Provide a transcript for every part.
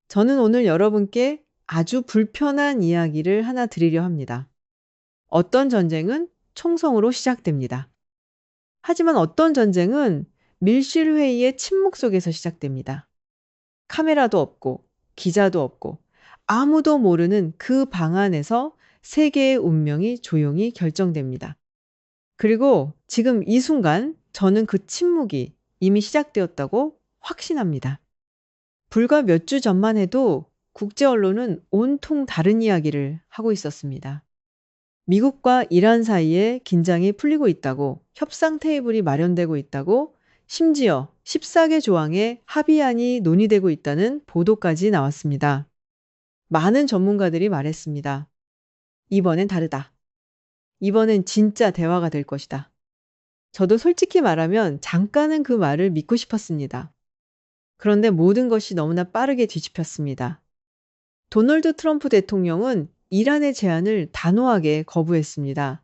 저는 오늘 여러분께 아주 불편한 이야기를 하나 드리려 합니다. 어떤 전쟁은 총성으로 시작됩니다. 하지만 어떤 전쟁은 밀실회의의 침묵 속에서 시작됩니다. 카메라도 없고, 기자도 없고, 아무도 모르는 그 방 안에서 세계의 운명이 조용히 결정됩니다. 그리고 지금 이 순간 저는 그 침묵이 이미 시작되었다고 확신합니다. 불과 몇 주 전만 해도 국제 언론은 온통 다른 이야기를 하고 있었습니다. 미국과 이란 사이에 긴장이 풀리고 있다고, 협상 테이블이 마련되고 있다고, 심지어 14개 조항의 합의안이 논의되고 있다는 보도까지 나왔습니다. 많은 전문가들이 말했습니다. 이번엔 다르다. 이번엔 진짜 대화가 될 것이다. 저도 솔직히 말하면 잠깐은 그 말을 믿고 싶었습니다. 그런데 모든 것이 너무나 빠르게 뒤집혔습니다. 도널드 트럼프 대통령은 이란의 제안을 단호하게 거부했습니다.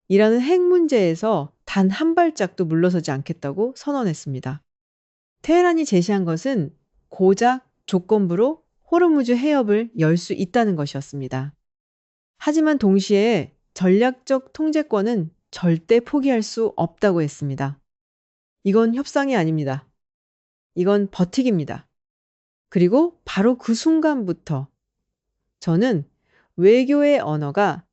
이란은 핵 문제에서 단 한 발짝도 물러서지 않겠다고 선언했습니다. 테헤란이 제시한 것은 고작 조건부로 호르무즈 해협을 열 수 있다는 것이었습니다. 하지만 동시에 전략적 통제권은 절대 포기할 수 없다고 했습니다. 이건 협상이 아닙니다. 이건 버티기입니다. 그리고 바로 그 순간부터 저는 외교의 언어가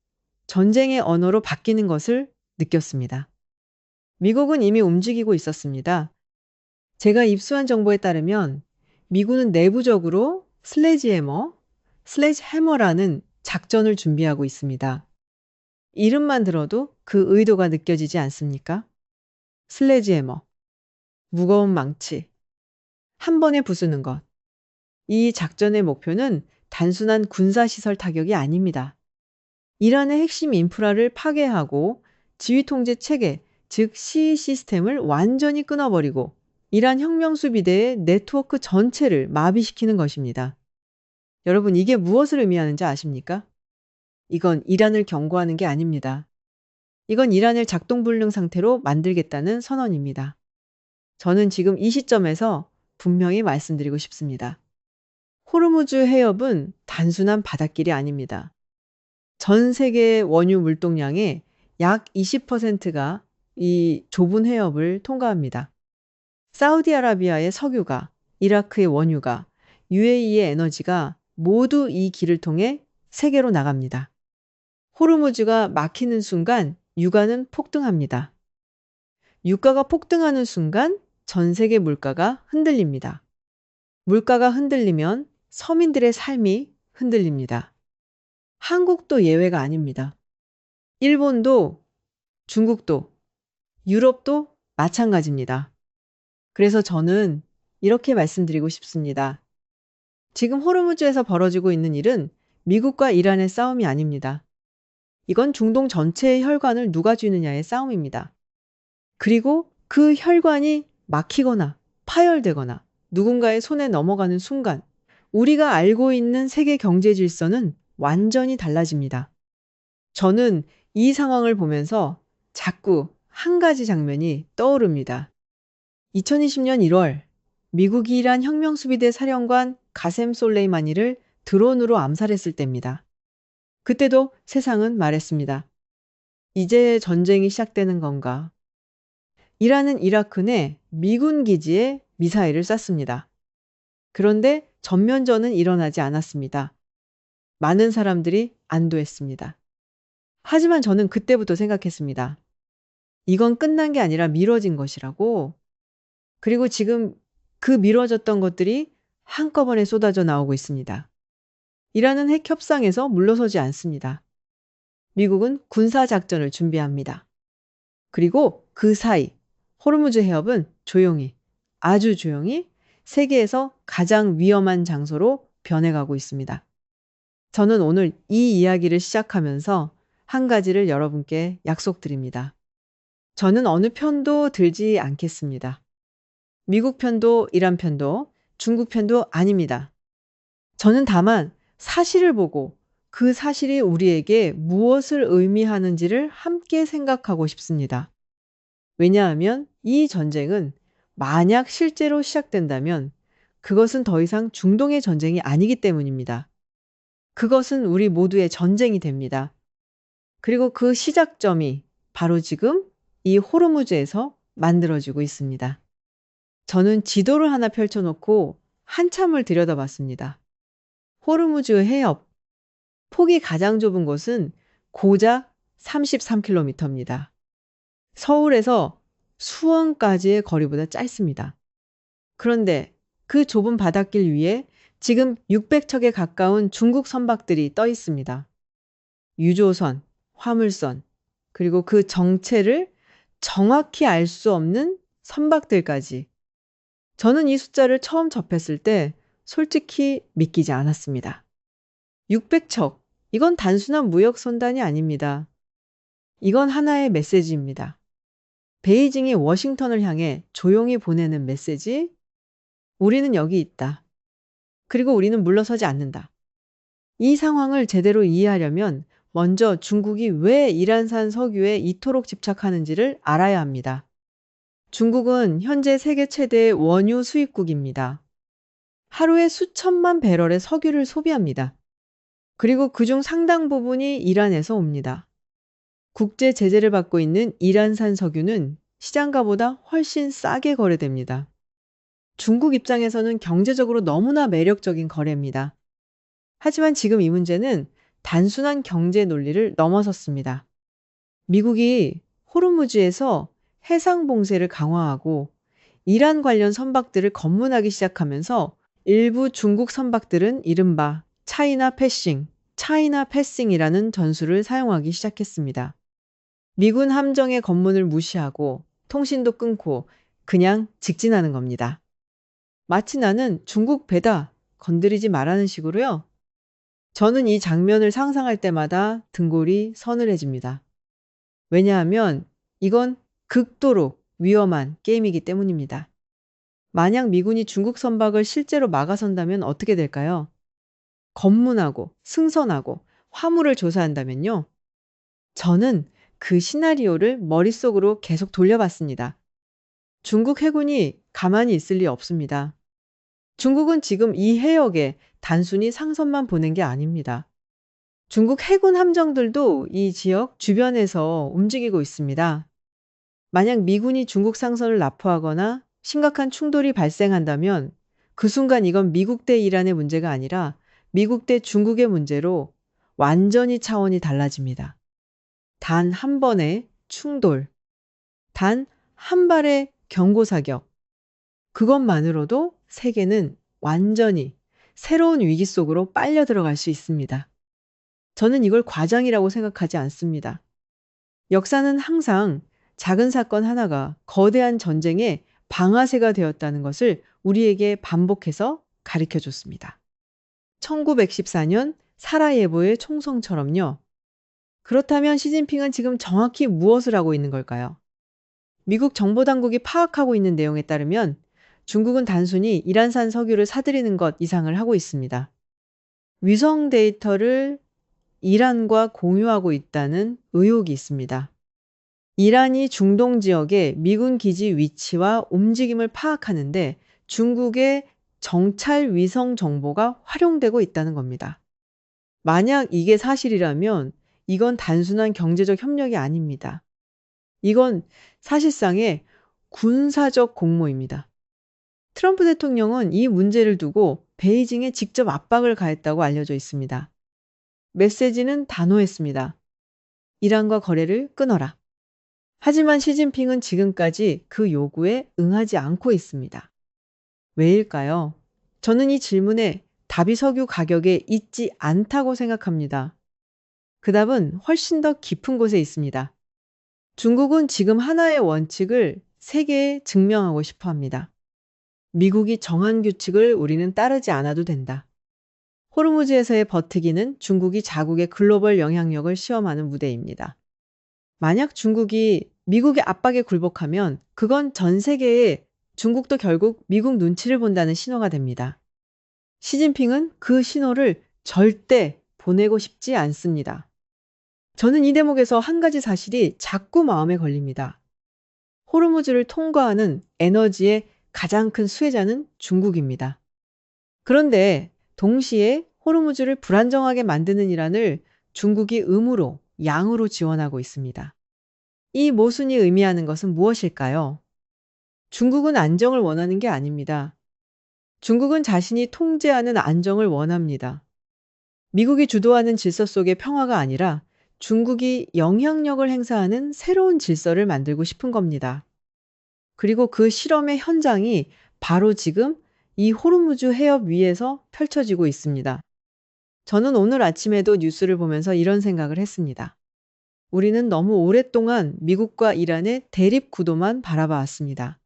전쟁의 언어로 바뀌는 것을 느꼈습니다. 미국은 이미 움직이고 있었습니다. 제가 입수한 정보에 따르면 미국은 내부적으로 슬래지해머라는 작전을 준비하고 있습니다. 이름만 들어도 그 의도가 느껴지지 않습니까? 슬래지해머, 무거운 망치, 한 번에 부수는 것. 이 작전의 목표는 단순한 군사시설 타격이 아닙니다. 이란의 핵심 인프라를 파괴하고 지휘 통제 체계, 즉 시위 시스템을 완전히 끊어버리고 이란 혁명수비대의 네트워크 전체를 마비시키는 것입니다. 여러분, 이게 무엇을 의미하는지 아십니까? 이건 이란을 경고하는 게 아닙니다. 이건 이란을 작동불능 상태로 만들겠다는 선언입니다. 저는 지금 이 시점에서 분명히 말씀드리고 싶습니다. 호르무즈 해협은 단순한 바닷길이 아닙니다. 전 세계 원유 물동량의 약 20%가 이 좁은 해협을 통과합니다. 사우디아라비아의 석유가, 이라크의 원유가, UAE의 에너지가 모두 이 길을 통해 세계로 나갑니다. 호르무즈가 막히는 순간 유가는 폭등합니다. 유가가 폭등하는 순간 전 세계 물가가 흔들립니다. 물가가 흔들리면 서민들의 삶이 흔들립니다. 한국도 예외가 아닙니다. 일본도, 중국도, 유럽도 마찬가지입니다. 그래서 저는 이렇게 말씀드리고 싶습니다. 지금 호르무즈에서 벌어지고 있는 일은 미국과 이란의 싸움이 아닙니다. 이건 중동 전체의 혈관을 누가 쥐느냐의 싸움입니다. 그리고 그 혈관이 막히거나 파열되거나 누군가의 손에 넘어가는 순간 우리가 알고 있는 세계 경제 질서는 완전히 달라집니다. 저는 이 상황을 보면서 자꾸 한 가지 장면이 떠오릅니다. 2020년 1월 미국이 이란 혁명수비대 사령관 가셈 솔레이마니를 드론으로 암살했을 때입니다. 그때도 세상은 말했습니다. 이제 전쟁이 시작되는 건가? 이란은 이라크 내 미군 기지에 미사일을 쐈습니다. 그런데 전면전은 일어나지 않았습니다. 많은 사람들이 안도했습니다. 하지만 저는 그때부터 생각했습니다. 이건 끝난 게 아니라 미뤄진 것이라고. 그리고 지금 그 미뤄졌던 것들이 한꺼번에 쏟아져 나오고 있습니다. 이란은 핵 협상에서 물러서지 않습니다. 미국은 군사작전을 준비합니다. 그리고 그 사이 호르무즈 해협은 조용히, 아주 조용히 세계에서 가장 위험한 장소로 변해가고 있습니다. 저는 오늘 이 이야기를 시작하면서 한 가지를 여러분께 약속드립니다. 저는 어느 편도 들지 않겠습니다. 미국 편도, 이란 편도, 중국 편도 아닙니다. 저는 다만 사실을 보고 그 사실이 우리에게 무엇을 의미하는지를 함께 생각하고 싶습니다. 왜냐하면 이 전쟁은 만약 실제로 시작된다면 그것은 더 이상 중동의 전쟁이 아니기 때문입니다. 그것은 우리 모두의 전쟁이 됩니다. 그리고 그 시작점이 바로 지금 이 호르무즈에서 만들어지고 있습니다. 저는 지도를 하나 펼쳐놓고 한참을 들여다봤습니다. 호르무즈 해협, 폭이 가장 좁은 곳은 고작 33km입니다. 서울에서 수원까지의 거리보다 짧습니다. 그런데 그 좁은 바닷길 위에 지금 600척에 가까운 중국 선박들이 떠 있습니다. 유조선, 화물선, 그리고 그 정체를 정확히 알 수 없는 선박들까지. 저는 이 숫자를 처음 접했을 때 솔직히 믿기지 않았습니다. 600척, 이건 단순한 무역 선단이 아닙니다. 이건 하나의 메시지입니다. 베이징이 워싱턴을 향해 조용히 보내는 메시지, 우리는 여기 있다. 그리고 우리는 물러서지 않는다. 이 상황을 제대로 이해하려면 먼저 중국이 왜 이란산 석유에 이토록 집착하는지를 알아야 합니다. 중국은 현재 세계 최대의 원유 수입국입니다. 하루에 수천만 배럴의 석유를 소비합니다. 그리고 그중 상당 부분이 이란에서 옵니다. 국제 제재를 받고 있는 이란산 석유는 시장가보다 훨씬 싸게 거래됩니다. 중국 입장에서는 경제적으로 너무나 매력적인 거래입니다. 하지만 지금 이 문제는 단순한 경제 논리를 넘어섰습니다. 미국이 호르무즈에서 해상 봉쇄를 강화하고 이란 관련 선박들을 검문하기 시작하면서 일부 중국 선박들은 이른바 차이나 패싱이라는 전술을 사용하기 시작했습니다. 미군 함정의 검문을 무시하고 통신도 끊고 그냥 직진하는 겁니다. 마치 나는 중국 배다 건드리지 말라는 식으로요. 저는 이 장면을 상상할 때마다 등골이 서늘해집니다. 왜냐하면 이건 극도로 위험한 게임이기 때문입니다. 만약 미군이 중국 선박을 실제로 막아선다면 어떻게 될까요? 검문하고 승선하고 화물을 조사한다면요. 저는 그 시나리오를 머릿속으로 계속 돌려봤습니다. 중국 해군이 가만히 있을 리 없습니다. 중국은 지금 이 해역에 단순히 상선만 보낸 게 아닙니다. 중국 해군 함정들도 이 지역 주변에서 움직이고 있습니다. 만약 미군이 중국 상선을 납포하거나 심각한 충돌이 발생한다면 그 순간 이건 미국 대 이란의 문제가 아니라 미국 대 중국의 문제로 완전히 차원이 달라집니다. 단 한 번의 충돌, 단 한 발의 경고사격, 그것만으로도 세계는 완전히 새로운 위기 속으로 빨려 들어갈 수 있습니다. 저는 이걸 과장이라고 생각하지 않습니다. 역사는 항상 작은 사건 하나가 거대한 전쟁의 방아쇠가 되었다는 것을 우리에게 반복해서 가르쳐 줬습니다. 1914년 사라예보의 총성처럼요. 그렇다면 시진핑은 지금 정확히 무엇을 하고 있는 걸까요? 미국 정보당국이 파악하고 있는 내용에 따르면 중국은 단순히 이란산 석유를 사들이는 것 이상을 하고 있습니다. 위성 데이터를 이란과 공유하고 있다는 의혹이 있습니다. 이란이 중동 지역의 미군 기지 위치와 움직임을 파악하는데 중국의 정찰 위성 정보가 활용되고 있다는 겁니다. 만약 이게 사실이라면 이건 단순한 경제적 협력이 아닙니다. 이건 사실상의 군사적 공모입니다. 트럼프 대통령은 이 문제를 두고 베이징에 직접 압박을 가했다고 알려져 있습니다. 메시지는 단호했습니다. 이란과 거래를 끊어라. 하지만 시진핑은 지금까지 그 요구에 응하지 않고 있습니다. 왜일까요? 저는 이 질문에 답이 석유 가격에 있지 않다고 생각합니다. 그 답은 훨씬 더 깊은 곳에 있습니다. 중국은 지금 하나의 원칙을 세계에 증명하고 싶어 합니다. 미국이 정한 규칙을 우리는 따르지 않아도 된다. 호르무즈에서의 버티기는 중국이 자국의 글로벌 영향력을 시험하는 무대입니다. 만약 중국이 미국의 압박에 굴복하면 그건 전 세계에 중국도 결국 미국 눈치를 본다는 신호가 됩니다. 시진핑은 그 신호를 절대 보내고 싶지 않습니다. 저는 이 대목에서 한 가지 사실이 자꾸 마음에 걸립니다. 호르무즈를 통과하는 에너지의 가장 큰 수혜자는 중국입니다. 그런데 동시에 호르무즈를 불안정하게 만드는 이란을 중국이 음으로, 양으로 지원하고 있습니다. 이 모순이 의미하는 것은 무엇일까요? 중국은 안정을 원하는 게 아닙니다. 중국은 자신이 통제하는 안정을 원합니다. 미국이 주도하는 질서 속의 평화가 아니라 중국이 영향력을 행사하는 새로운 질서를 만들고 싶은 겁니다. 그리고 그 실험의 현장이 바로 지금 이 호르무즈 해협 위에서 펼쳐지고 있습니다. 저는 오늘 아침에도 뉴스를 보면서 이런 생각을 했습니다. 우리는 너무 오랫동안 미국과 이란의 대립 구도만 바라봐 왔습니다.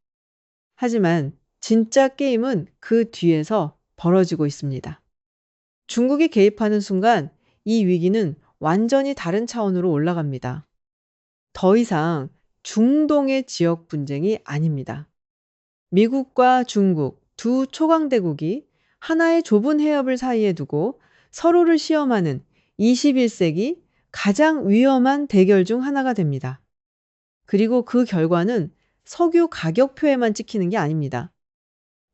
하지만 진짜 게임은 그 뒤에서 벌어지고 있습니다. 중국이 개입하는 순간 이 위기는 완전히 다른 차원으로 올라갑니다. 더 이상 중동의 지역 분쟁이 아닙니다. 미국과 중국 두 초강대국이 하나의 좁은 해협을 사이에 두고 서로를 시험하는 21세기 가장 위험한 대결 중 하나가 됩니다. 그리고 그 결과는 석유 가격표에만 찍히는 게 아닙니다.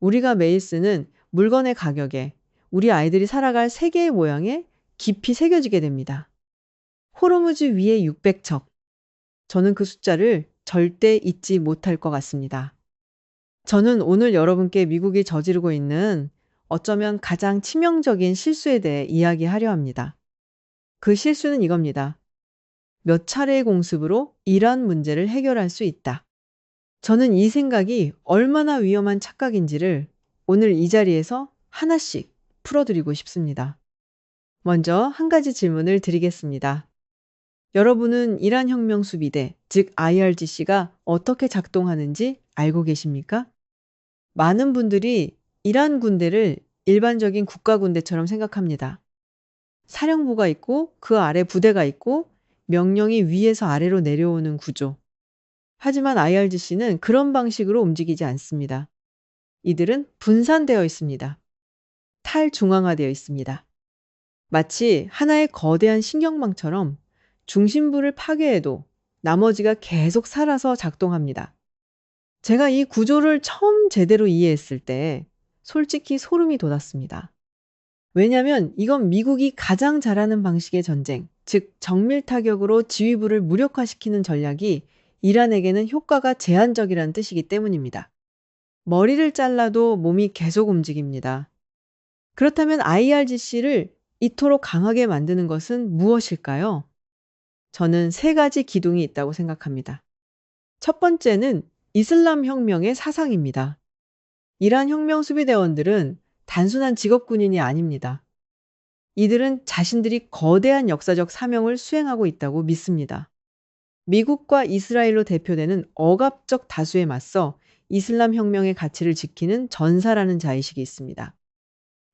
우리가 매일 쓰는 물건의 가격에 우리 아이들이 살아갈 세계의 모양에 깊이 새겨지게 됩니다. 호르무즈 위의 600척. 저는 그 숫자를 절대 잊지 못할 것 같습니다. 저는 오늘 여러분께 미국이 저지르고 있는 어쩌면 가장 치명적인 실수에 대해 이야기하려 합니다. 그 실수는 이겁니다. 몇 차례의 공습으로 이란 문제를 해결할 수 있다. 저는 이 생각이 얼마나 위험한 착각인지를 오늘 이 자리에서 하나씩 풀어드리고 싶습니다. 먼저 한 가지 질문을 드리겠습니다. 여러분은 이란 혁명 수비대, 즉 IRGC가 어떻게 작동하는지 알고 계십니까? 많은 분들이 이란 군대를 일반적인 국가 군대처럼 생각합니다. 사령부가 있고 그 아래 부대가 있고 명령이 위에서 아래로 내려오는 구조. 하지만 IRGC는 그런 방식으로 움직이지 않습니다. 이들은 분산되어 있습니다. 탈중앙화되어 있습니다. 마치 하나의 거대한 신경망처럼 중심부를 파괴해도 나머지가 계속 살아서 작동합니다. 제가 이 구조를 처음 제대로 이해했을 때 솔직히 소름이 돋았습니다. 왜냐하면 이건 미국이 가장 잘하는 방식의 전쟁, 즉 정밀 타격으로 지휘부를 무력화시키는 전략이 이란에게는 효과가 제한적이라는 뜻이기 때문입니다. 머리를 잘라도 몸이 계속 움직입니다. 그렇다면 IRGC를 이토록 강하게 만드는 것은 무엇일까요? 저는 세 가지 기둥이 있다고 생각합니다. 첫 번째는 이슬람 혁명의 사상입니다. 이란 혁명 수비대원들은 단순한 직업 군인이 아닙니다. 이들은 자신들이 거대한 역사적 사명을 수행하고 있다고 믿습니다. 미국과 이스라엘로 대표되는 억압적 다수에 맞서 이슬람 혁명의 가치를 지키는 전사라는 자의식이 있습니다.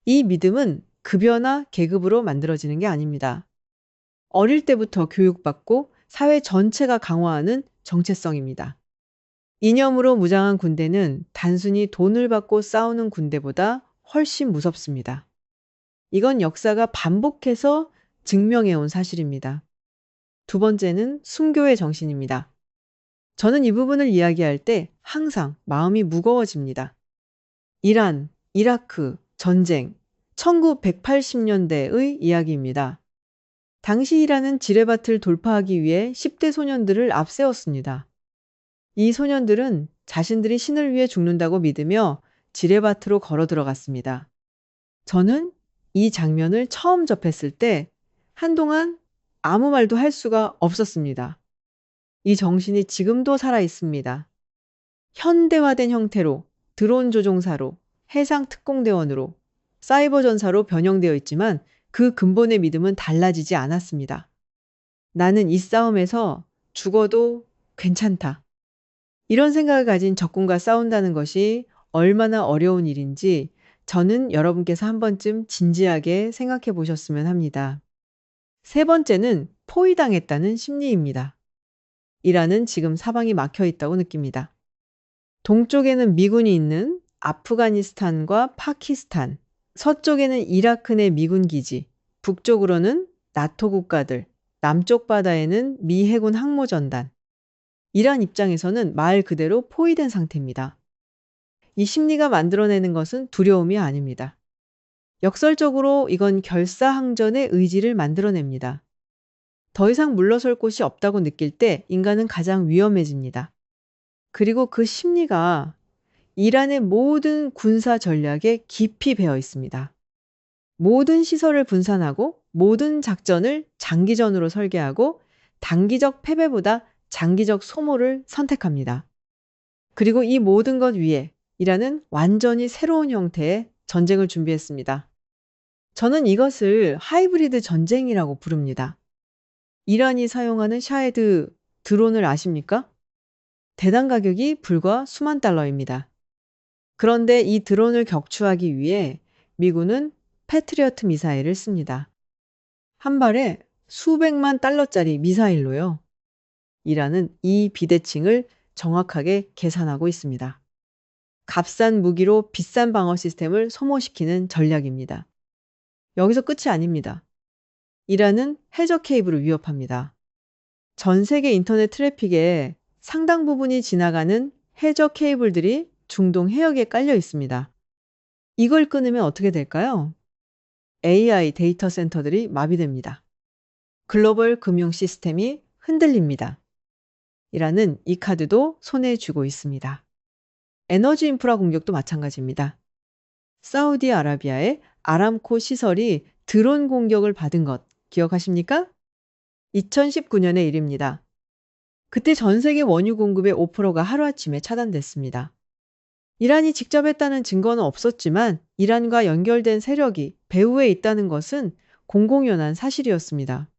이 믿음은 급여나 계급으로 만들어지는 게 아닙니다. 어릴 때부터 교육받고 사회 전체가 강화하는 정체성입니다. 이념으로 무장한 군대는 단순히 돈을 받고 싸우는 군대보다 훨씬 무섭습니다. 이건 역사가 반복해서 증명해온 사실입니다. 두 번째는 순교의 정신입니다. 저는 이 부분을 이야기할 때 항상 마음이 무거워집니다. 이란, 이라크, 전쟁, 1980년대의 이야기입니다. 당시 이란은 지뢰밭을 돌파하기 위해 10대 소년들을 앞세웠습니다. 이 소년들은 자신들이 신을 위해 죽는다고 믿으며 지뢰밭으로 걸어 들어갔습니다. 저는 이 장면을 처음 접했을 때 한동안 아무 말도 할 수가 없었습니다. 이 정신이 지금도 살아 있습니다. 현대화된 형태로 드론 조종사로 해상 특공대원으로 사이버 전사로 변형되어 있지만 그 근본의 믿음은 달라지지 않았습니다. 나는 이 싸움에서 죽어도 괜찮다. 이런 생각을 가진 적군과 싸운다는 것이 얼마나 어려운 일인지 저는 여러분께서 한 번쯤 진지하게 생각해 보셨으면 합니다. 세 번째는 포위당했다는 심리입니다. 이란은 지금 사방이 막혀 있다고 느낍니다. 동쪽에는 미군이 있는 아프가니스탄과 파키스탄, 서쪽에는 이라크 내 미군 기지, 북쪽으로는 나토 국가들, 남쪽 바다에는 미 해군 항모전단. 이란 입장에서는 말 그대로 포위된 상태입니다. 이 심리가 만들어내는 것은 두려움이 아닙니다. 역설적으로 이건 결사항전의 의지를 만들어냅니다. 더 이상 물러설 곳이 없다고 느낄 때 인간은 가장 위험해집니다. 그리고 그 심리가 이란의 모든 군사 전략에 깊이 배어 있습니다. 모든 시설을 분산하고 모든 작전을 장기전으로 설계하고 단기적 패배보다 장기적 소모를 선택합니다. 그리고 이 모든 것 위에 이란은 완전히 새로운 형태의 전쟁을 준비했습니다. 저는 이것을 하이브리드 전쟁이라고 부릅니다. 이란이 사용하는 샤헤드 드론을 아십니까? 대당 가격이 불과 수만 달러입니다. 그런데 이 드론을 격추하기 위해 미군은 패트리어트 미사일을 씁니다. 한 발에 수백만 달러짜리 미사일로요. 이란은 이 비대칭을 정확하게 계산하고 있습니다. 값싼 무기로 비싼 방어 시스템을 소모시키는 전략입니다. 여기서 끝이 아닙니다. 이란은 해저 케이블을 위협합니다. 전 세계 인터넷 트래픽의 상당 부분이 지나가는 해저 케이블들이 중동 해역에 깔려 있습니다. 이걸 끊으면 어떻게 될까요? AI 데이터 센터들이 마비됩니다. 글로벌 금융 시스템이 흔들립니다. 이란은 이 카드도 손에 쥐고 있습니다. 에너지 인프라 공격도 마찬가지입니다. 사우디아라비아의 아람코 시설이 드론 공격을 받은 것 기억하십니까? 2019년의 일입니다. 그때 전 세계 원유 공급의 5%가 하루아침에 차단됐습니다. 이란이 직접 했다는 증거는 없었지만 이란과 연결된 세력이 배후에 있다는 것은 공공연한 사실이었습니다.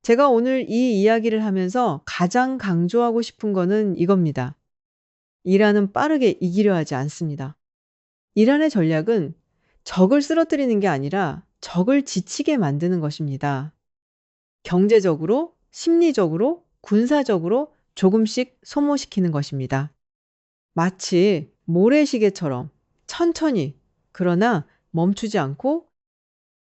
제가 오늘 이 이야기를 하면서 가장 강조하고 싶은 거는 이겁니다. 이란은 빠르게 이기려 하지 않습니다. 이란의 전략은 적을 쓰러뜨리는 게 아니라 적을 지치게 만드는 것입니다. 경제적으로, 심리적으로, 군사적으로 조금씩 소모시키는 것입니다. 마치 모래시계처럼 천천히, 그러나 멈추지 않고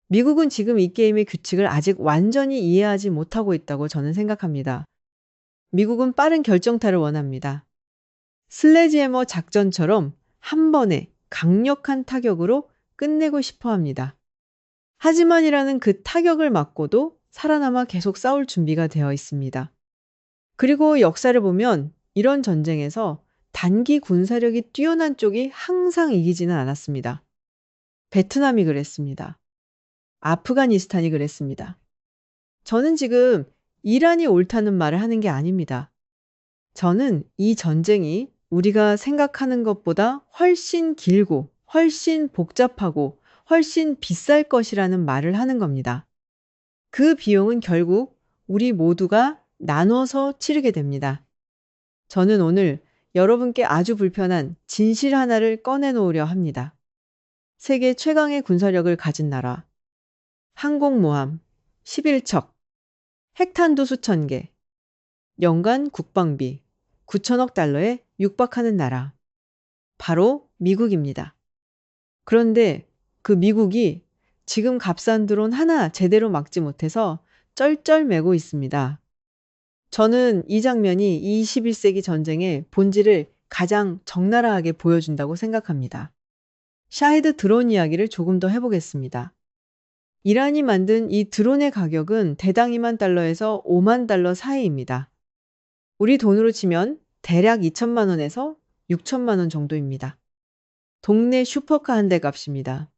미국은 지금 이 게임의 규칙을 아직 완전히 이해하지 못하고 있다고 저는 생각합니다. 미국은 빠른 결정타를 원합니다. 슬래지해머 작전처럼 한 번에 강력한 타격으로 끝내고 싶어 합니다. 하지만 이라는 그 타격을 맞고도 살아남아 계속 싸울 준비가 되어 있습니다. 그리고 역사를 보면 이런 전쟁에서 단기 군사력이 뛰어난 쪽이 항상 이기지는 않았습니다. 베트남이 그랬습니다. 아프가니스탄이 그랬습니다. 저는 지금 이란이 옳다는 말을 하는 게 아닙니다. 저는 이 전쟁이 우리가 생각하는 것보다 훨씬 길고 훨씬 복잡하고 훨씬 비쌀 것이라는 말을 하는 겁니다. 그 비용은 결국 우리 모두가 나눠서 치르게 됩니다. 저는 오늘 여러분께 아주 불편한 진실 하나를 꺼내놓으려 합니다. 세계 최강의 군사력을 가진 나라, 항공모함 11척, 핵탄두 수천 개, 연간 국방비 9천억 달러에 육박하는 나라, 바로 미국입니다. 그런데 그 미국이 지금 값싼 드론 하나 제대로 막지 못해서 쩔쩔매고 있습니다. 저는 이 장면이 21세기 전쟁의 본질을 가장 적나라하게 보여준다고 생각합니다. 샤헤드 드론 이야기를 조금 더 해보겠습니다. 이란이 만든 이 드론의 가격은 대당 2만 달러에서 5만 달러 사이입니다. 우리 돈으로 치면 대략 2천만 원에서 6천만 원 정도입니다. 동네 슈퍼카 한 대 값입니다.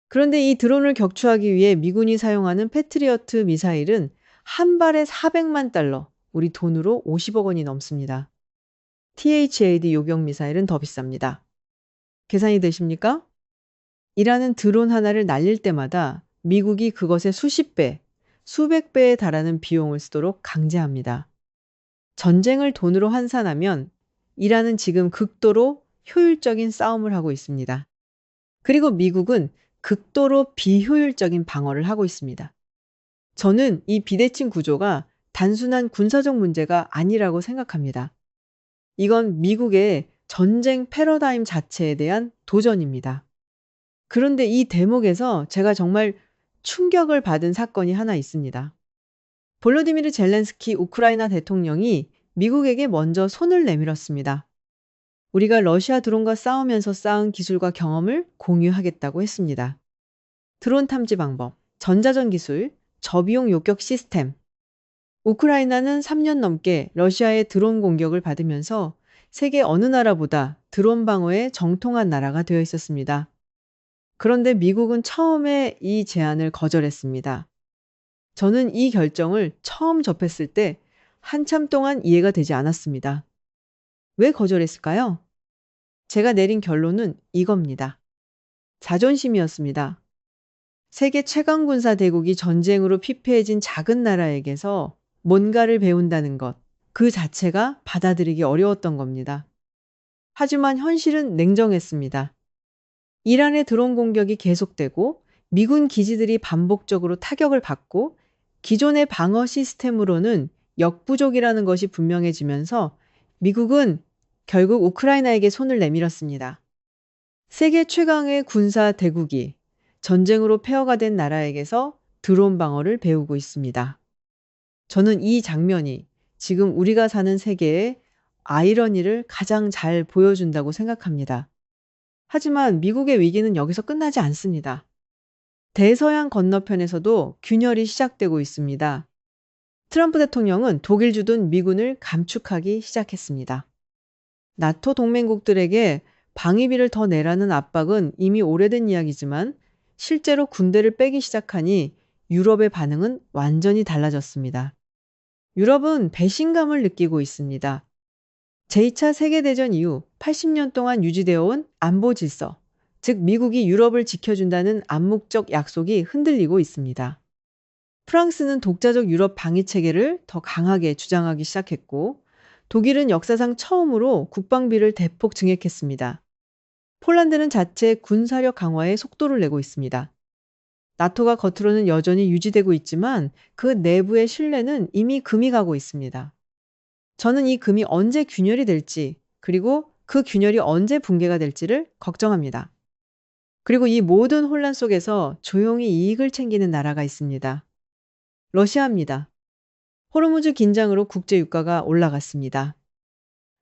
그런데 이 드론을 격추하기 위해 미군이 사용하는 패트리어트 미사일은 한 발에 400만 달러, 우리 돈으로 50억 원이 넘습니다. THAD 요격 미사일은 더 비쌉니다. 계산이 되십니까? 이란은 드론 하나를 날릴 때마다 미국이 그것의 수십 배, 수백 배에 달하는 비용을 쓰도록 강제합니다. 전쟁을 돈으로 환산하면 이란은 지금 극도로 효율적인 싸움을 하고 있습니다. 그리고 미국은 극도로 비효율적인 방어를 하고 있습니다. 저는 이 비대칭 구조가 단순한 군사적 문제가 아니라고 생각합니다. 이건 미국의 전쟁 패러다임 자체에 대한 도전입니다. 그런데 이 대목에서 제가 정말 충격을 받은 사건이 하나 있습니다. 볼로디미르 젤렌스키 우크라이나 대통령이 미국에게 먼저 손을 내밀었습니다. 우리가 러시아 드론과 싸우면서 쌓은 기술과 경험을 공유하겠다고 했습니다. 드론 탐지 방법, 전자전 기술, 저비용 요격 시스템. 우크라이나는 3년 넘게 러시아의 드론 공격을 받으면서 세계 어느 나라보다 드론 방어에 정통한 나라가 되어 있었습니다. 그런데 미국은 처음에 이 제안을 거절했습니다. 저는 이 결정을 처음 접했을 때 한참 동안 이해가 되지 않았습니다. 왜 거절했을까요? 제가 내린 결론은 이겁니다. 자존심이었습니다. 세계 최강 군사 대국이 전쟁으로 피폐해진 작은 나라에게서 뭔가를 배운다는 것, 그 자체가 받아들이기 어려웠던 겁니다. 하지만 현실은 냉정했습니다. 이란의 드론 공격이 계속되고 미군 기지들이 반복적으로 타격을 받고 기존의 방어 시스템으로는 역부족이라는 것이 분명해지면서 미국은 결국 우크라이나에게 손을 내밀었습니다. 세계 최강의 군사 대국이 전쟁으로 폐허가 된 나라에게서 드론 방어를 배우고 있습니다. 저는 이 장면이 지금 우리가 사는 세계의 아이러니를 가장 잘 보여준다고 생각합니다. 하지만 미국의 위기는 여기서 끝나지 않습니다. 대서양 건너편에서도 균열이 시작되고 있습니다. 트럼프 대통령은 독일 주둔 미군을 감축하기 시작했습니다. 나토 동맹국들에게 방위비를 더 내라는 압박은 이미 오래된 이야기지만 실제로 군대를 빼기 시작하니 유럽의 반응은 완전히 달라졌습니다. 유럽은 배신감을 느끼고 있습니다. 제2차 세계대전 이후 80년 동안 유지되어 온 안보 질서, 즉 미국이 유럽을 지켜준다는 암묵적 약속이 흔들리고 있습니다. 프랑스는 독자적 유럽 방위 체계를 더 강하게 주장하기 시작했고, 독일은 역사상 처음으로 국방비를 대폭 증액했습니다. 폴란드는 자체 군사력 강화에 속도를 내고 있습니다. 나토가 겉으로는 여전히 유지되고 있지만 그 내부의 신뢰는 이미 금이 가고 있습니다. 저는 이 금이 언제 균열이 될지, 그리고 그 균열이 언제 붕괴가 될지를 걱정합니다. 그리고 이 모든 혼란 속에서 조용히 이익을 챙기는 나라가 있습니다. 러시아입니다. 호르무즈 긴장으로 국제 유가가 올라갔습니다.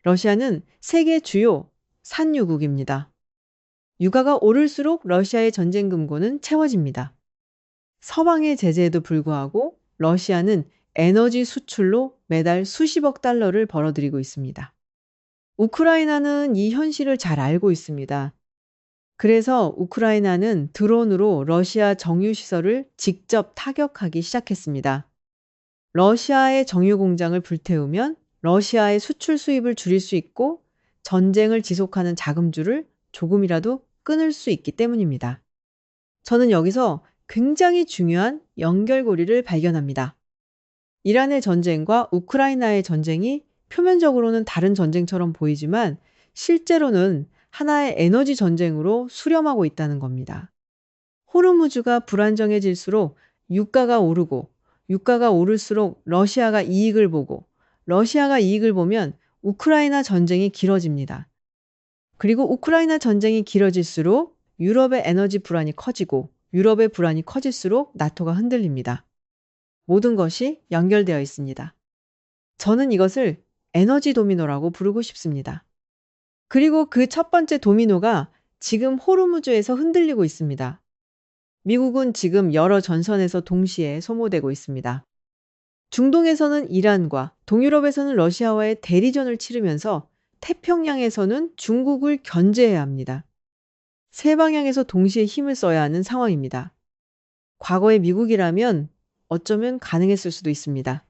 러시아는 세계 주요 산유국입니다. 유가가 오를수록 러시아의 전쟁 금고는 채워집니다. 서방의 제재에도 불구하고 러시아는 에너지 수출로 매달 수십억 달러를 벌어들이고 있습니다. 우크라이나는 이 현실을 잘 알고 있습니다. 그래서 우크라이나는 드론으로 러시아 정유시설을 직접 타격하기 시작했습니다. 러시아의 정유 공장을 불태우면 러시아의 수출 수입을 줄일 수 있고 전쟁을 지속하는 자금줄을 조금이라도 끊을 수 있기 때문입니다. 저는 여기서 굉장히 중요한 연결고리를 발견합니다. 이란의 전쟁과 우크라이나의 전쟁이 표면적으로는 다른 전쟁처럼 보이지만 실제로는 하나의 에너지 전쟁으로 수렴하고 있다는 겁니다. 호르무즈가 불안정해질수록 유가가 오르고 유가가 오를수록 러시아가 이익을 보고 러시아가 이익을 보면 우크라이나 전쟁이 길어집니다. 그리고 우크라이나 전쟁이 길어질수록 유럽의 에너지 불안이 커지고 유럽의 불안이 커질수록 나토가 흔들립니다. 모든 것이 연결되어 있습니다. 저는 이것을 에너지 도미노라고 부르고 싶습니다. 그리고 그 첫 번째 도미노가 지금 호르무즈에서 흔들리고 있습니다. 미국은 지금 여러 전선에서 동시에 소모되고 있습니다. 중동에서는 이란과 동유럽에서는 러시아와의 대리전을 치르면서 태평양에서는 중국을 견제해야 합니다. 세 방향에서 동시에 힘을 써야 하는 상황입니다. 과거의 미국이라면 어쩌면 가능했을 수도 있습니다.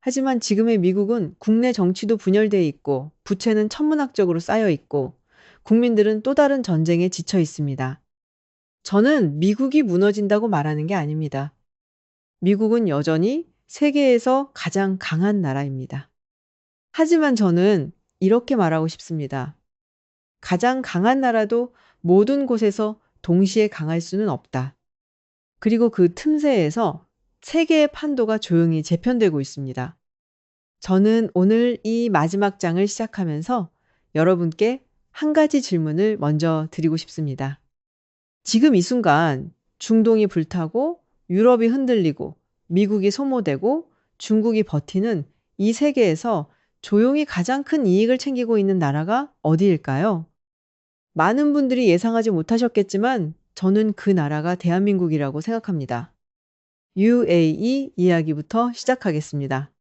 하지만 지금의 미국은 국내 정치도 분열되어 있고 부채는 천문학적으로 쌓여 있고 국민들은 또 다른 전쟁에 지쳐 있습니다. 저는 미국이 무너진다고 말하는 게 아닙니다. 미국은 여전히 세계에서 가장 강한 나라입니다. 하지만 저는 이렇게 말하고 싶습니다. 가장 강한 나라도 모든 곳에서 동시에 강할 수는 없다. 그리고 그 틈새에서 세계의 판도가 조용히 재편되고 있습니다. 저는 오늘 이 마지막 장을 시작하면서 여러분께 한 가지 질문을 먼저 드리고 싶습니다. 지금 이 순간 중동이 불타고 유럽이 흔들리고 미국이 소모되고 중국이 버티는 이 세계에서 조용히 가장 큰 이익을 챙기고 있는 나라가 어디일까요? 많은 분들이 예상하지 못하셨겠지만 저는 그 나라가 대한민국이라고 생각합니다. UAE 이야기부터 시작하겠습니다.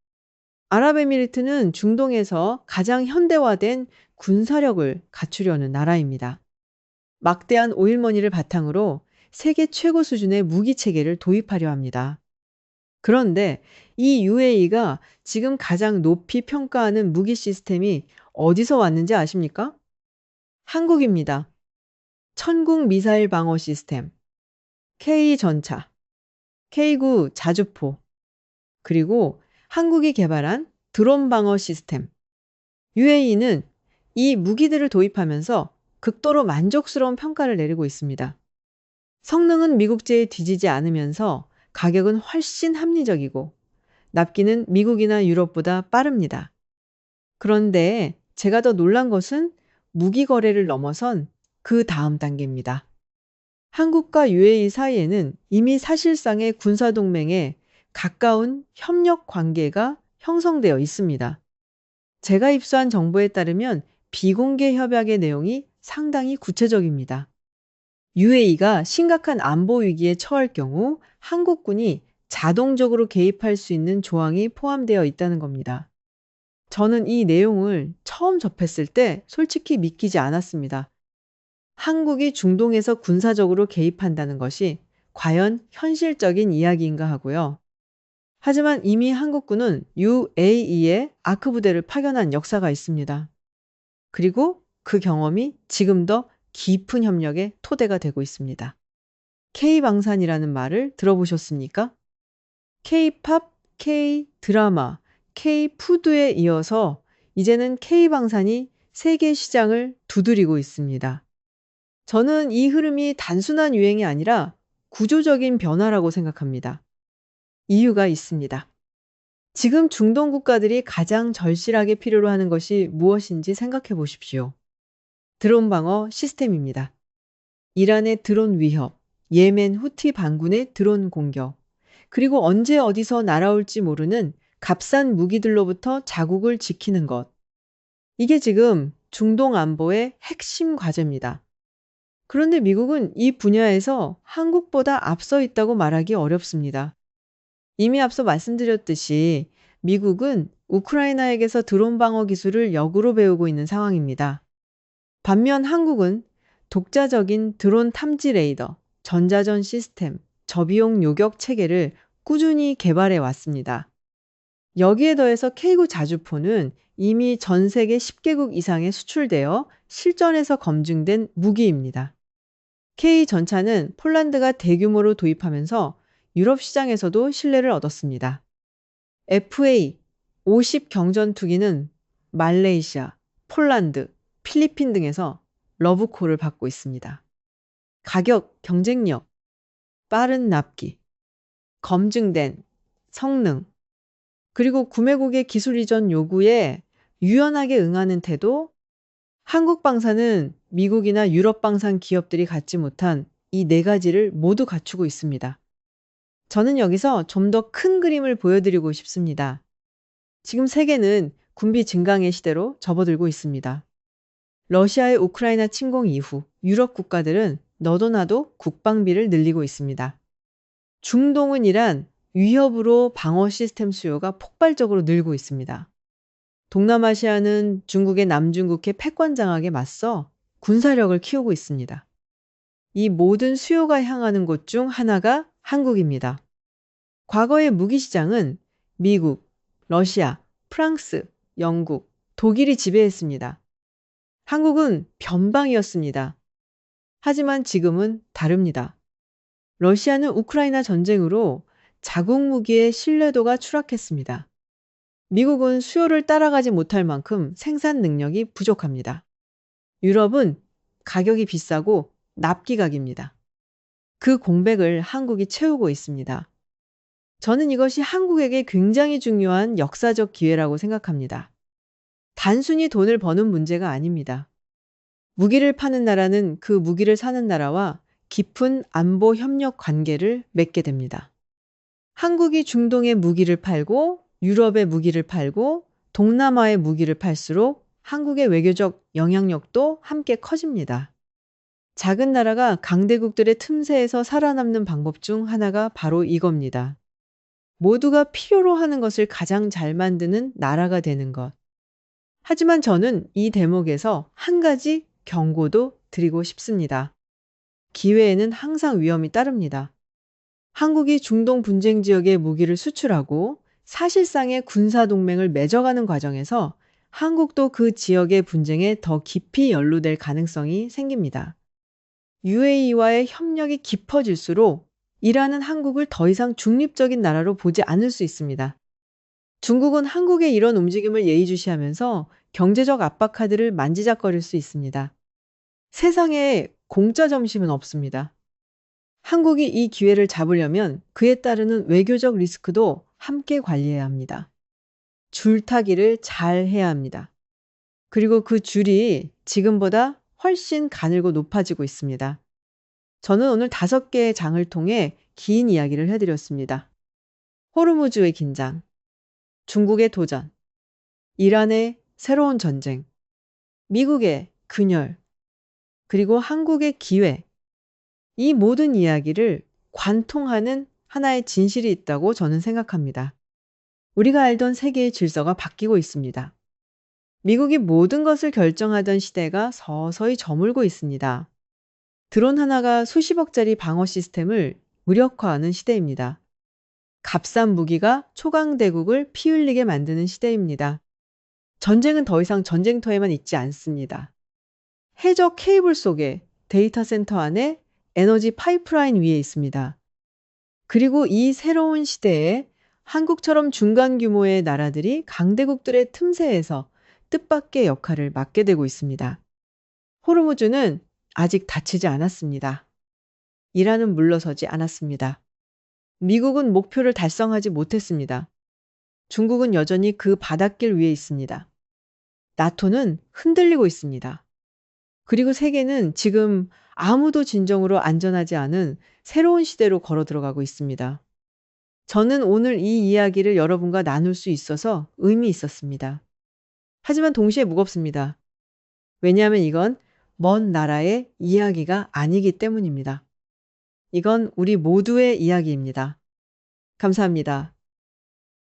아랍에미리트는 중동에서 가장 현대화된 군사력을 갖추려는 나라입니다. 막대한 오일머니를 바탕으로 세계 최고 수준의 무기 체계를 도입하려 합니다. 그런데 이 UAE가 지금 가장 높이 평가하는 무기 시스템이 어디서 왔는지 아십니까? 한국입니다. 천국 미사일 방어 시스템, K전차, K9 자주포, 그리고 한국이 개발한 드론 방어 시스템. UAE는 이 무기들을 도입하면서 극도로 만족스러운 평가를 내리고 있습니다. 성능은 미국제에 뒤지지 않으면서 가격은 훨씬 합리적이고 납기는 미국이나 유럽보다 빠릅니다. 그런데 제가 더 놀란 것은 무기 거래를 넘어선 그 다음 단계입니다. 한국과 UAE 사이에는 이미 사실상의 군사동맹에 가까운 협력 관계가 형성되어 있습니다. 제가 입수한 정보에 따르면 비공개 협약의 내용이 상당히 구체적입니다. UAE가 심각한 안보 위기에 처할 경우 한국군이 자동적으로 개입할 수 있는 조항이 포함되어 있다는 겁니다. 저는 이 내용을 처음 접했을 때 솔직히 믿기지 않았습니다. 한국이 중동에서 군사적으로 개입한다는 것이 과연 현실적인 이야기인가 하고요. 하지만 이미 한국군은 UAE에 아크 부대를 파견한 역사가 있습니다. 그리고 그 경험이 지금 더 깊은 협력의 토대가 되고 있습니다. K방산이라는 말을 들어보셨습니까? K-팝, K-드라마, K-푸드에 이어서 이제는 K방산이 세계 시장을 두드리고 있습니다. 저는 이 흐름이 단순한 유행이 아니라 구조적인 변화라고 생각합니다. 이유가 있습니다. 지금 중동 국가들이 가장 절실하게 필요로 하는 것이 무엇인지 생각해 보십시오. 드론 방어 시스템입니다. 이란의 드론 위협, 예멘 후티 반군의 드론 공격, 그리고 언제 어디서 날아올지 모르는 값싼 무기들로부터 자국을 지키는 것. 이게 지금 중동 안보의 핵심 과제입니다. 그런데 미국은 이 분야에서 한국보다 앞서 있다고 말하기 어렵습니다. 이미 앞서 말씀드렸듯이 미국은 우크라이나에게서 드론 방어 기술을 역으로 배우고 있는 상황입니다. 반면 한국은 독자적인 드론 탐지 레이더, 전자전 시스템, 저비용 요격 체계를 꾸준히 개발해 왔습니다. 여기에 더해서 K9 자주포는 이미 전 세계 10개국 이상에 수출되어 실전에서 검증된 무기입니다. K 전차는 폴란드가 대규모로 도입하면서 유럽 시장에서도 신뢰를 얻었습니다. FA 50 경전투기는 말레이시아, 폴란드, 필리핀 등에서 러브콜을 받고 있습니다. 가격, 경쟁력, 빠른 납기, 검증된 성능, 그리고 구매국의 기술 이전 요구에 유연하게 응하는 태도, 한국 방산은 미국이나 유럽 방산 기업들이 갖지 못한 이 네 가지를 모두 갖추고 있습니다. 저는 여기서 좀 더 큰 그림을 보여드리고 싶습니다. 지금 세계는 군비 증강의 시대로 접어들고 있습니다. 러시아의 우크라이나 침공 이후 유럽 국가들은 너도 나도 국방비를 늘리고 있습니다. 중동은 이란 위협으로 방어 시스템 수요가 폭발적으로 늘고 있습니다. 동남아시아는 중국의 남중국해 패권 장악에 맞서 군사력을 키우고 있습니다. 이 모든 수요가 향하는 곳 중 하나가 한국입니다. 과거의 무기 시장은 미국, 러시아, 프랑스, 영국, 독일이 지배했습니다. 한국은 변방이었습니다. 하지만 지금은 다릅니다. 러시아는 우크라이나 전쟁으로 자국 무기의 신뢰도가 추락했습니다. 미국은 수요를 따라가지 못할 만큼 생산 능력이 부족합니다. 유럽은 가격이 비싸고 납기각입니다. 그 공백을 한국이 채우고 있습니다. 저는 이것이 한국에게 굉장히 중요한 역사적 기회라고 생각합니다. 단순히 돈을 버는 문제가 아닙니다. 무기를 파는 나라는 그 무기를 사는 나라와 깊은 안보 협력 관계를 맺게 됩니다. 한국이 중동의 무기를 팔고 유럽의 무기를 팔고 동남아의 무기를 팔수록 한국의 외교적 영향력도 함께 커집니다. 작은 나라가 강대국들의 틈새에서 살아남는 방법 중 하나가 바로 이겁니다. 모두가 필요로 하는 것을 가장 잘 만드는 나라가 되는 것. 하지만 저는 이 대목에서 한 가지 경고도 드리고 싶습니다. 기회에는 항상 위험이 따릅니다. 한국이 중동 분쟁 지역에 무기를 수출하고 사실상의 군사동맹을 맺어가는 과정에서 한국도 그 지역의 분쟁에 더 깊이 연루될 가능성이 생깁니다. UAE와의 협력이 깊어질수록 이란은 한국을 더 이상 중립적인 나라로 보지 않을 수 있습니다. 중국은 한국의 이런 움직임을 예의주시하면서 경제적 압박 카드를 만지작거릴 수 있습니다. 세상에 공짜 점심은 없습니다. 한국이 이 기회를 잡으려면 그에 따르는 외교적 리스크도 함께 관리해야 합니다. 줄타기를 잘 해야 합니다. 그리고 그 줄이 지금보다 훨씬 가늘고 높아지고 있습니다. 저는 오늘 5개의 장을 통해 긴 이야기를 해드렸습니다. 호르무즈의 긴장, 중국의 도전, 이란의 새로운 전쟁, 미국의 균열, 그리고 한국의 기회. 이 모든 이야기를 관통하는 하나의 진실이 있다고 저는 생각합니다. 우리가 알던 세계의 질서가 바뀌고 있습니다. 미국이 모든 것을 결정하던 시대가 서서히 저물고 있습니다. 드론 하나가 수십억짜리 방어 시스템을 무력화하는 시대입니다. 값싼 무기가 초강대국을 피 흘리게 만드는 시대입니다. 전쟁은 더 이상 전쟁터에만 있지 않습니다. 해저 케이블 속에, 데이터 센터 안에, 에너지 파이프라인 위에 있습니다. 그리고 이 새로운 시대에 한국처럼 중간 규모의 나라들이 강대국들의 틈새에서 뜻밖의 역할을 맡게 되고 있습니다. 호르무즈는 아직 닫히지 않았습니다. 이란은 물러서지 않았습니다. 미국은 목표를 달성하지 못했습니다. 중국은 여전히 그 바닷길 위에 있습니다. 나토는 흔들리고 있습니다. 그리고 세계는 지금 아무도 진정으로 안전하지 않은 새로운 시대로 걸어 들어가고 있습니다. 저는 오늘 이 이야기를 여러분과 나눌 수 있어서 의미 있었습니다. 하지만 동시에 무겁습니다. 왜냐하면 이건 먼 나라의 이야기가 아니기 때문입니다. 이건 우리 모두의 이야기입니다. 감사합니다.